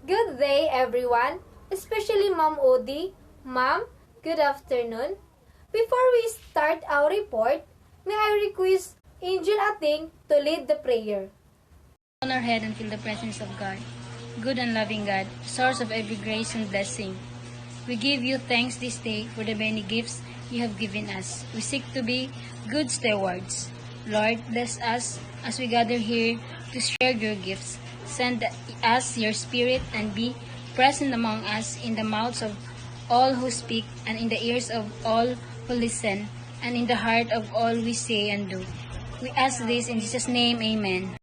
Good day, everyone, especially Ma'am Odi. Ma'am, good afternoon. Before we start our report, may I request Angel Ating to lead the prayer. On our head and feel the presence of God, good and loving God, source of every grace and blessing. We give you thanks this day for the many gifts you have given us. We seek to be good stewards. Lord, bless us as we gather here to share your gifts. Send us your spirit and be present among us in the mouths of all who speak and in the ears of all who listen and in the heart of all we say and do. We ask this in Jesus' name, amen.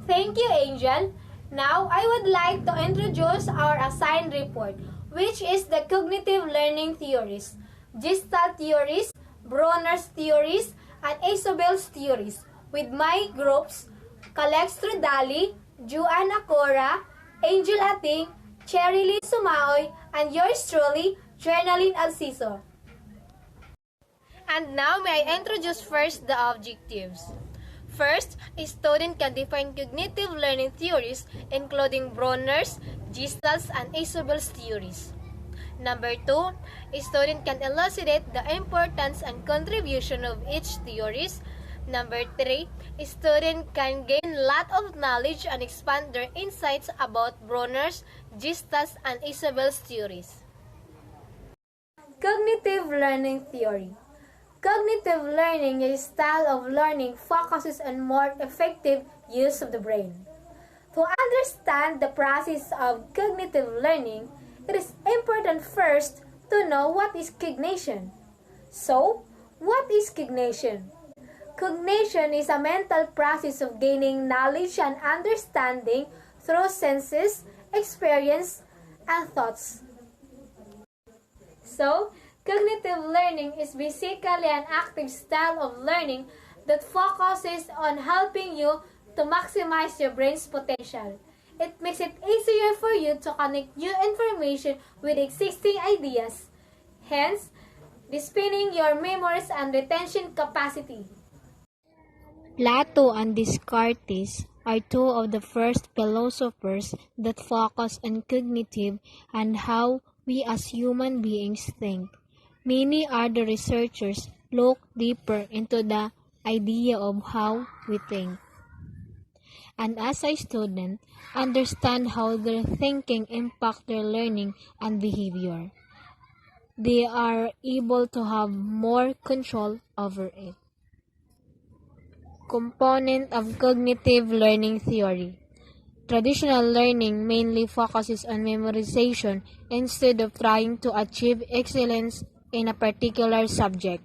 Thank you, Angel. Now, I would like to introduce our assigned report, which is the cognitive learning theories, GESTALT theories, BRUNER'S theories, and AUSUBEL'S theories, with my groups, Calextro, Juan Acora, Angel Ating, Cheryly Sumaoy, and yours truly, Journaline Alceso. And now, may I introduce first the objectives. First, a student can define cognitive learning theories, including BRUNER'S, GESTALT's, and AUSUBEL'S theories. Number 2, a student can elucidate the importance and contribution of each theories. Number 3, a student can gain a lot of knowledge and expand their insights about BRUNER'S, GESTALT's, and AUSUBEL'S theories. Cognitive learning theory. Cognitive learning is a style of learning focuses on more effective use of the brain. To understand the process of cognitive learning, it is important first to know what is cognition. So, what is cognition? Cognition is a mental process of gaining knowledge and understanding through senses, experience, and thoughts. So, cognitive learning is basically an active style of learning that focuses on helping you to maximize your brain's potential. It makes it easier for you to connect new information with existing ideas, hence, deepening your memories and retention capacity. Plato and Descartes are two of the first philosophers that focus on cognitive and how we as human beings think. Many other researchers look deeper into the idea of how we think. And as a student, understand how their thinking impacts their learning and behavior. They are able to have more control over it. Component of cognitive learning theory. Traditional learning mainly focuses on memorization instead of trying to achieve excellence in a particular subject.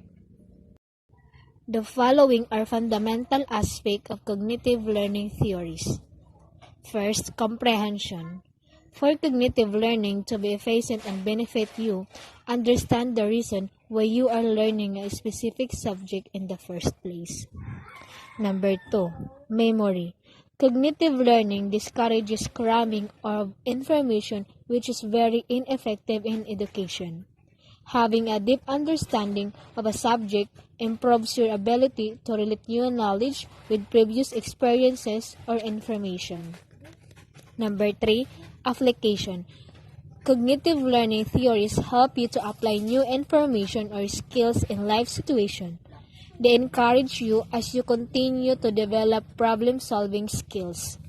The following are fundamental aspects of cognitive learning theories. First, comprehension. For cognitive learning to be efficient and benefit you, understand the reason why you are learning a specific subject in the first place. Number 2, memory. Cognitive learning discourages cramming of information, which is very ineffective in education. Having a deep understanding of a subject improves your ability to relate new knowledge with previous experiences or information. Number 3, application. Cognitive learning theories help you to apply new information or skills in life situations. They encourage you as you continue to develop problem-solving skills.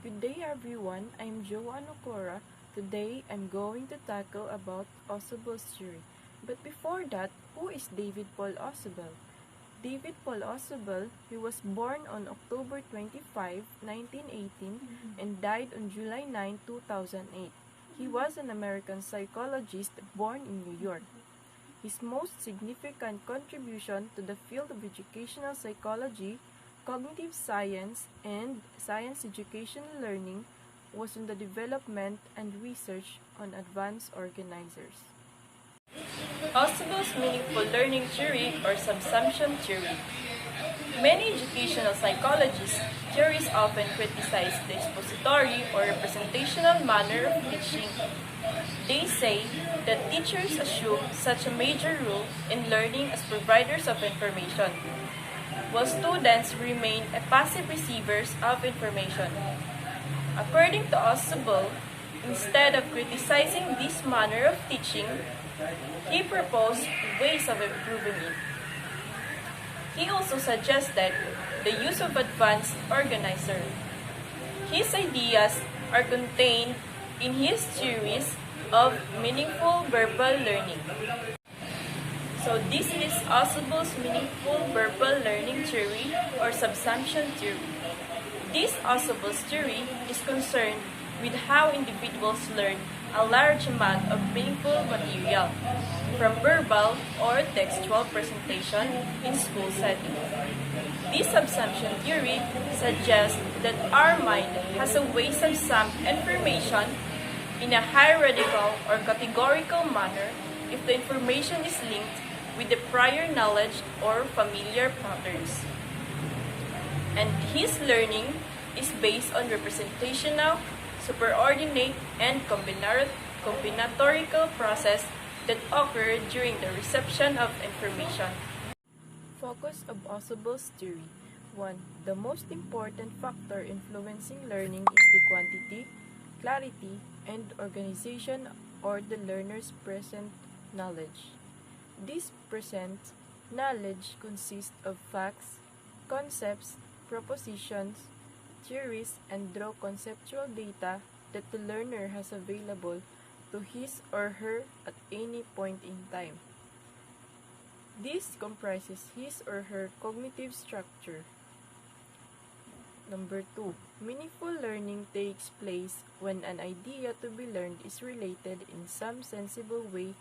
Good day everyone, I'm Joan Acora. Today, I'm going to tackle about AUSUBEL'S theory. But before that, who is David Paul Ausubel? David Paul Ausubel, he was born on October 25, 1918 and died on July 9, 2008. He was an American psychologist born in New York. His most significant contribution to the field of educational psychology, cognitive science, and science education learning was in the development and research on advanced organizers. AUSUBEL'S meaningful learning theory or subsumption theory. Many educational psychologists' theories often criticize the expository or representational manner of teaching. They say that teachers assume such a major role in learning as providers of information, while students remain passive receivers of information. According to AUSUBEL, instead of criticizing this manner of teaching, he proposed ways of improving it. He also suggested the use of advanced organizer. His ideas are contained in his theories of meaningful verbal learning. So this is AUSUBEL'S meaningful verbal learning theory or subsumption theory. This AUSUBEL'S theory is concerned with how individuals learn a large amount of meaningful material from verbal or textual presentation in school settings. This subsumption theory suggests that our mind has a way to sum information in a hierarchical or categorical manner if the information is linked with the prior knowledge or familiar patterns. And his learning is based on representational, superordinate, and combinatorial process that occur during the reception of information. Focus of AUSUBEL'S theory. 1. The most important factor influencing learning is the quantity, clarity, and organization or the learner's present knowledge. This present knowledge consists of facts, concepts, propositions, theories, and raw conceptual data that the learner has available to his or her at any point in time. This comprises his or her cognitive structure. Number 2. Meaningful learning takes place when an idea to be learned is related in some sensible way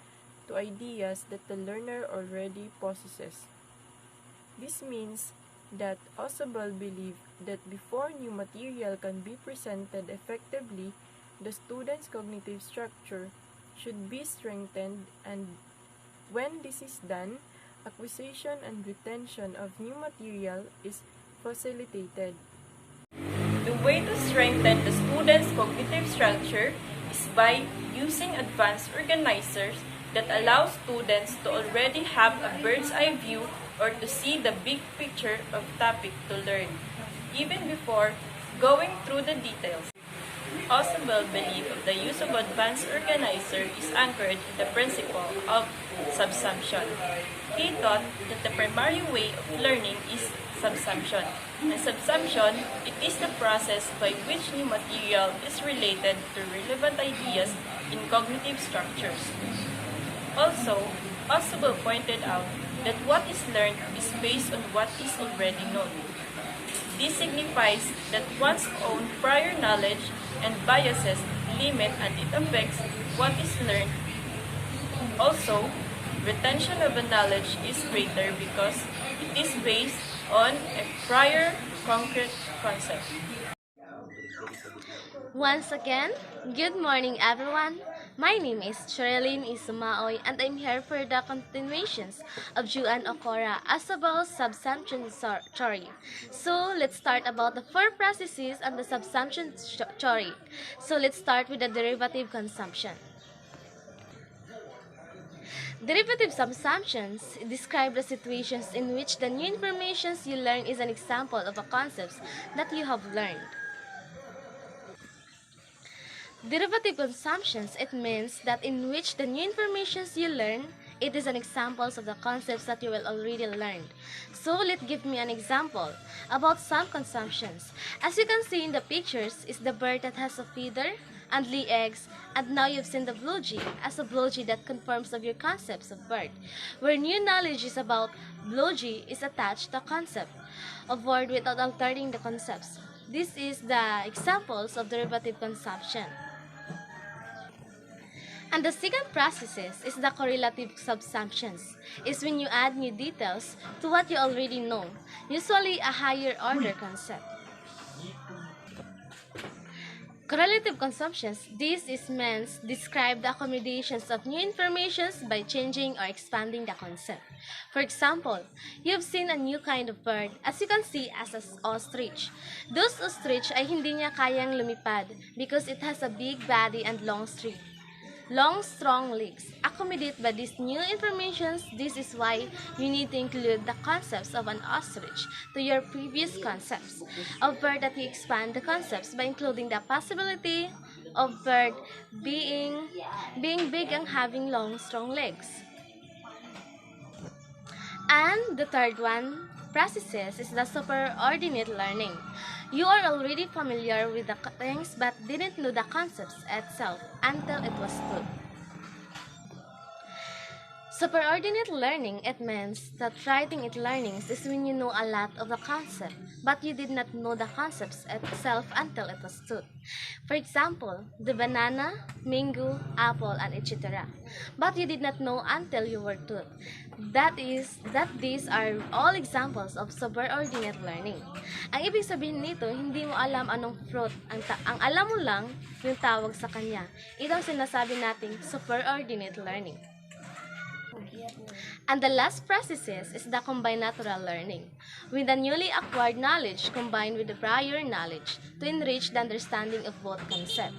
to ideas that the learner already possesses. This means that AUSUBEL believe that before new material can be presented effectively, the student's cognitive structure should be strengthened, and when this is done, acquisition and retention of new material is facilitated. The way to strengthen the student's cognitive structure is by using advanced organizers that allow students to already have a bird's eye view or to see the big picture of topic to learn, even before going through the details. AUSUBEL belief of the use of advanced organizer is anchored in the principle of subsumption. He thought that the primary way of learning is subsumption. And subsumption, it is the process by which new material is related to relevant ideas in cognitive structures. Also, AUSUBEL pointed out that what is learned is based on what is already known. This signifies that one's own prior knowledge and biases limit and it affects what is learned. Also, retention of a knowledge is greater because it is based on a prior concrete concept. Once again, good morning everyone. My name is Sherilyn Sumaoy and I'm here for the continuations of Juan Okora AUSUBEL'S subsumption theory. So let's start about the four processes and the subsumption theory. So let's start with the derivative consumption. Derivative subsumptions describe the situations in which the new information you learn is an example of a concept that you have learned. Derivative consumptions, it means that in which the new information you learn, it is an example of the concepts that you will already learned. So let's give me an example about some consumptions. As you can see in the pictures is the bird that has a feather and lay eggs, and now you've seen the blue jay as a blue jay that confirms of your concepts of bird, where new knowledge is about blue jay is attached to concept of word without altering the concepts. This is the examples of derivative consumption. And the second process is the correlative subsumptions, is when you add new details to what you already know, usually a higher order concept. Correlative consumptions, this is meant describe the accommodations of new information by changing or expanding the concept. For example, you've seen a new kind of bird, as you can see as an ostrich. Those ostrich ay hindi niya kayang lumipad because it has a big body and long streak. long, strong legs. Accommodated by these new information, this is why you need to include the concepts of an ostrich to your previous concepts of bird, that you expand the concepts by including the possibility of bird being big and having long, strong legs. And the third one, processes, is the superordinate learning. You are already familiar with the things but didn't know the concepts itself until it was taught. Superordinate learning, it means that writing it learnings is when you know a lot of the concept, but you did not know the concepts itself until it was taught. For example, the banana, mango, apple, and etc. But you did not know until you were taught. That these are all examples of superordinate learning. Ang ibig sabihin nito, hindi mo alam anong fruit. Ang alam mo lang yung tawag sa kanya. Ito ang sinasabi nating superordinate learning. And the last processes is the combinatorial learning, with the newly acquired knowledge combined with the prior knowledge to enrich the understanding of both concepts.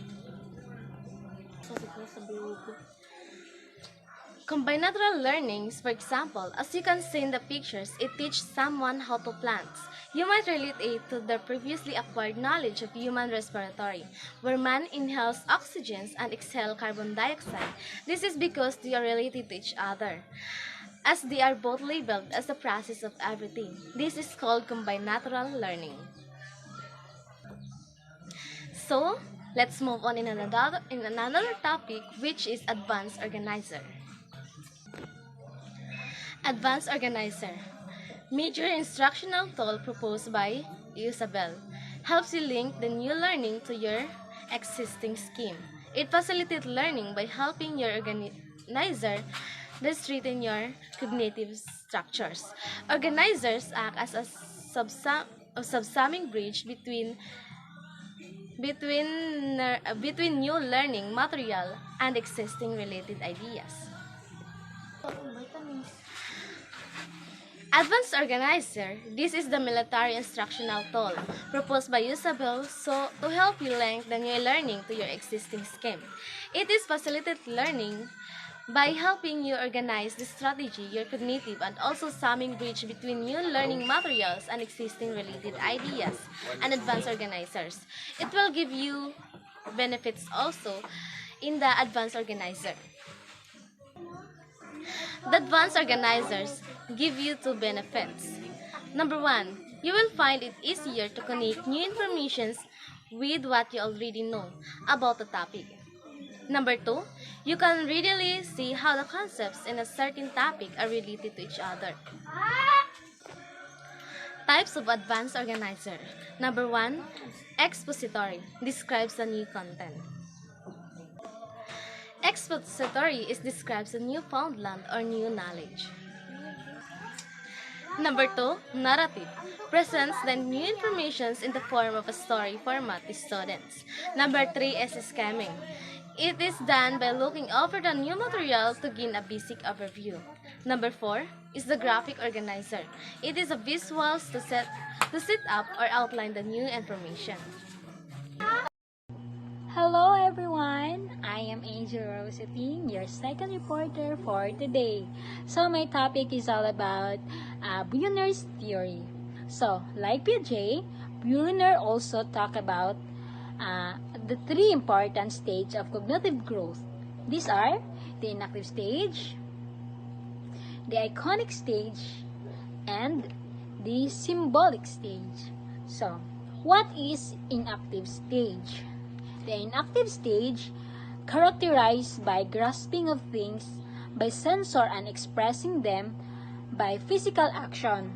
Combinatorial learnings, for example, as you can see in the pictures, it teaches someone how to plant. You might relate it to the previously acquired knowledge of human respiratory, where man inhales oxygen and exhales carbon dioxide. This is because they are related to each other, as they are both labeled as the process of everything. This is called combinatorial learning. So, let's move on in another topic, which is advanced organizer. Advanced Organizer, major instructional tool proposed by AUSUBEL'S, helps you link the new learning to your existing scheme. It facilitates learning by helping your organizer strengthen your cognitive structures. Organizers act as a subsuming bridge between new learning material and existing related ideas. Advanced Organizer, this is the military instructional tool proposed by AUSUBEL'S to help you link the new learning to your existing scheme. It is facilitated learning by helping you organize the strategy, your cognitive, and also summing bridge between new learning materials and existing related ideas and advanced organizers. It will give you benefits also in the advanced organizer. The advanced organizers give you two benefits. Number one, you will find it easier to connect new information with what you already know about the topic. Number two, you can readily see how the concepts in a certain topic are related to each other. Types of advanced organizer. Number one, expository, describes the new content. Expository describes a new found land or new knowledge. Number two, narrative, presents the new information in the form of a story format to students. Number three is scheming. It is done by looking over the new material to gain a basic overview. Number four is the graphic organizer. It is a visuals to set up or outline the new information. Hello everyone! I am Angel Rosating, your second reporter for today. So my topic is all about Brunner's theory. So, like Piaget, Brunner also talked about the three important stages of cognitive growth. These are the inactive stage, the iconic stage, and the symbolic stage. So, what is inactive stage? The inactive stage, characterized by grasping of things by sensor and expressing them by physical action.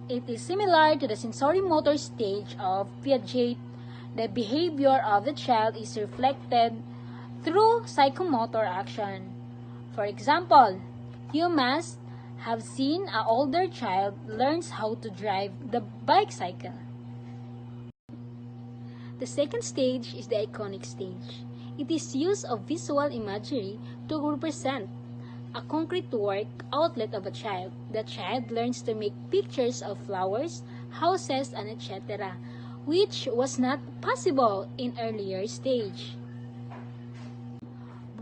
It is similar to the sensorimotor stage of Piaget. The behavior of the child is reflected through psychomotor action. For example, you must have seen an older child learns how to drive the bicycle. The second stage is the iconic stage. It is use of visual imagery to represent a concrete work outlet of a child. The child learns to make pictures of flowers, houses, and etc., which was not possible in earlier stage.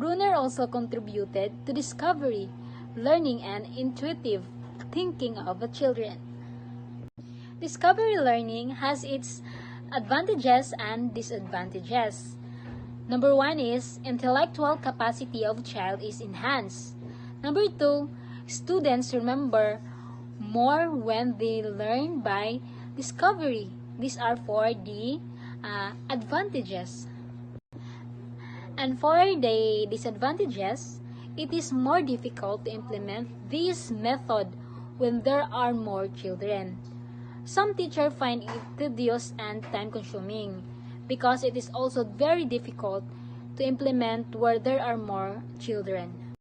Brunner also contributed to discovery, learning, and intuitive thinking of the children. Discovery learning has its advantages and disadvantages. Number 1 is intellectual capacity of child is enhanced. Number 2, students remember more when they learn by discovery. These are for the advantages. And for the disadvantages, it is more difficult to implement this method when there are more children. Some teachers find it tedious and time-consuming because it is also very difficult to implement where there are more children.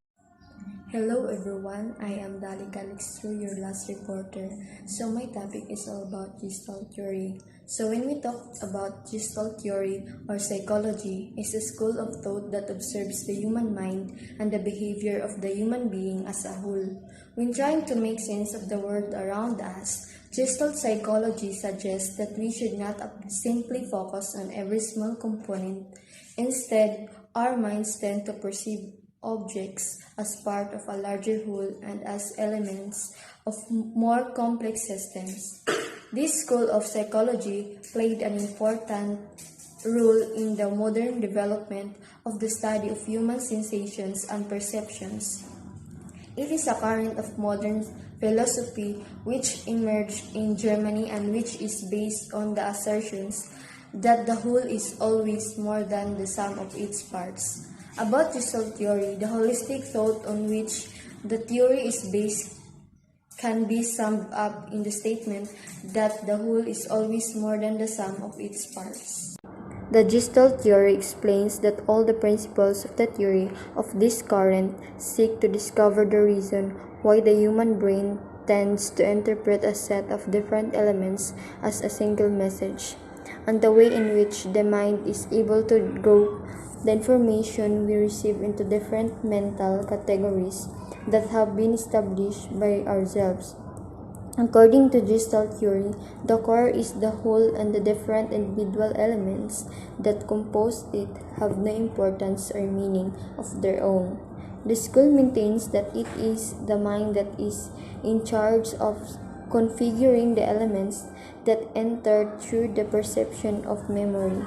Hello everyone, I am Calextro, your last reporter. So my topic is all about Gestalt theory. So when we talk about Gestalt theory or psychology, it's a school of thought that observes the human mind and the behavior of the human being as a whole. When trying to make sense of the world around us, Gestalt psychology suggests that we should not simply focus on every small component. Instead, our minds tend to perceive objects as part of a larger whole and as elements of more complex systems. This school of psychology played an important role in the modern development of the study of human sensations and perceptions. It is a current of modern philosophy which emerged in Germany and which is based on the assertions that the whole is always more than the sum of its parts. About Gestalt theory, the holistic thought on which the theory is based can be summed up in the statement that the whole is always more than the sum of its parts. The Gestalt theory explains that all the principles of the theory of this current seek to discover the reason why the human brain tends to interpret a set of different elements as a single message, and the way in which the mind is able to group the information we receive into different mental categories that have been established by ourselves. According to Gestalt theory, the core is the whole and the different individual elements that compose it have no importance or meaning of their own. The school maintains that it is the mind that is in charge of configuring the elements that enter through the perception of memory.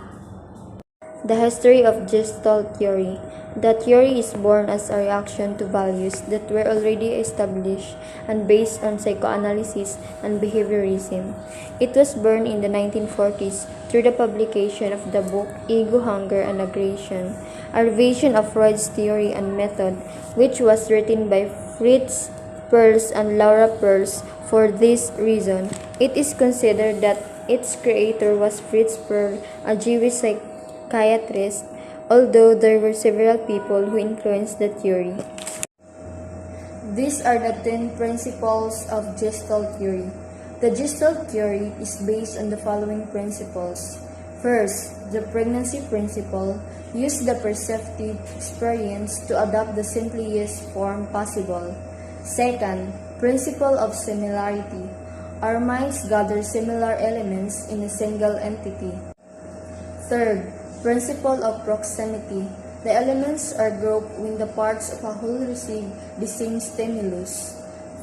The history of Gestalt theory. The theory is born as a reaction to values that were already established and based on psychoanalysis and behaviorism. It was born in the 1940s through the publication of the book Ego, Hunger, and Aggression, a revision of Freud's theory and method, which was written by Fritz Perls and Laura Perls. For this reason, it is considered that its creator was Fritz Perls, a Jewish psychiatrist, although there were several people who influenced the theory. These are the 10 principles of Gestalt theory. The Gestalt theory is based on the following principles. First, the pregnancy principle. Use the perceptive experience to adopt the simplest form possible. Second, principle of similarity. Our minds gather similar elements in a single entity. Third, principle of proximity. The elements are grouped when the parts of a whole receive the same stimulus.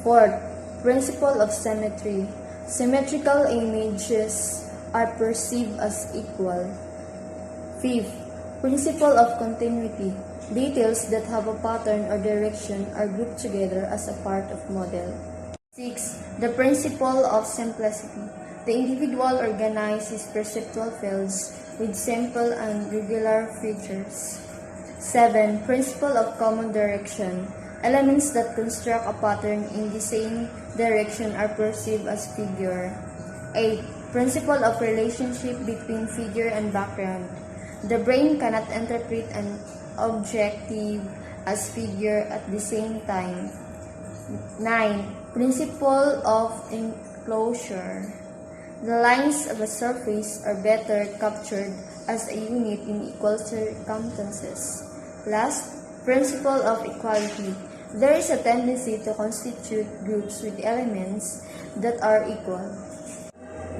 Fourth, principle of symmetry. Symmetrical images are perceived as equal. Fifth, principle of continuity. Details that have a pattern or direction are grouped together as a part of model. Sixth, the principle of simplicity. The individual organizes perceptual fields with simple and regular features. 7. Principle of common direction. Elements that construct a pattern in the same direction are perceived as figure. 8. Principle of relationship between figure and background. The brain cannot interpret an objective as figure at the same time. 9. Principle of enclosure. The lines of a surface are better captured as a unit in equal circumstances. Last, principle of equality. There is a tendency to constitute groups with elements that are equal.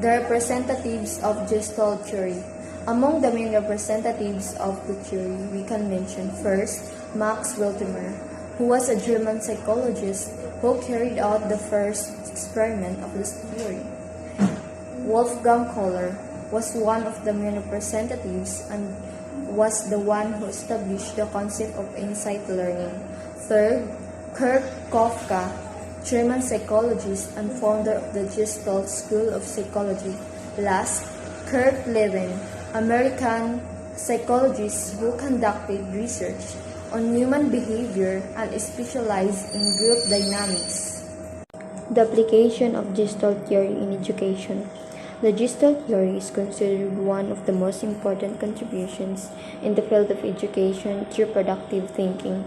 The representatives of Gestalt theory. Among the main representatives of the theory, we can mention first Max Wiltimer, who was a German psychologist who carried out the first experiment of this theory. Wolfgang Kohler was one of the main representatives and was the one who established the concept of insight learning. Third, Kurt Kofka, German psychologist and founder of the Gestalt School of Psychology. Last, Kurt Lewin, American psychologist who conducted research on human behavior and specialized in group dynamics. The application of Gestalt theory in education. The Gestalt theory is considered one of the most important contributions in the field of education through productive thinking.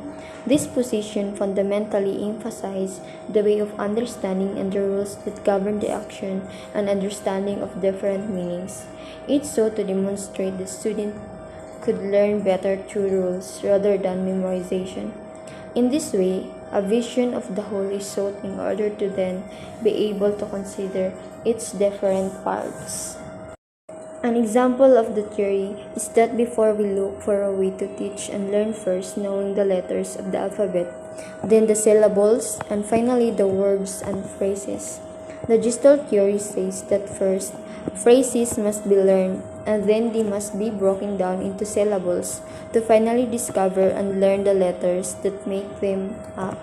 This position fundamentally emphasizes the way of understanding and the rules that govern the action and understanding of different meanings. It sought to demonstrate that students could learn better through rules rather than memorization. In this way, a vision of the whole is sought in order to then be able to consider its different parts. An example of the theory is that before we look for a way to teach and learn, first knowing the letters of the alphabet, then the syllables, and finally the words and phrases. The Gestalt theory says that first, phrases must be learned, and then they must be broken down into syllables to finally discover and learn the letters that make them up.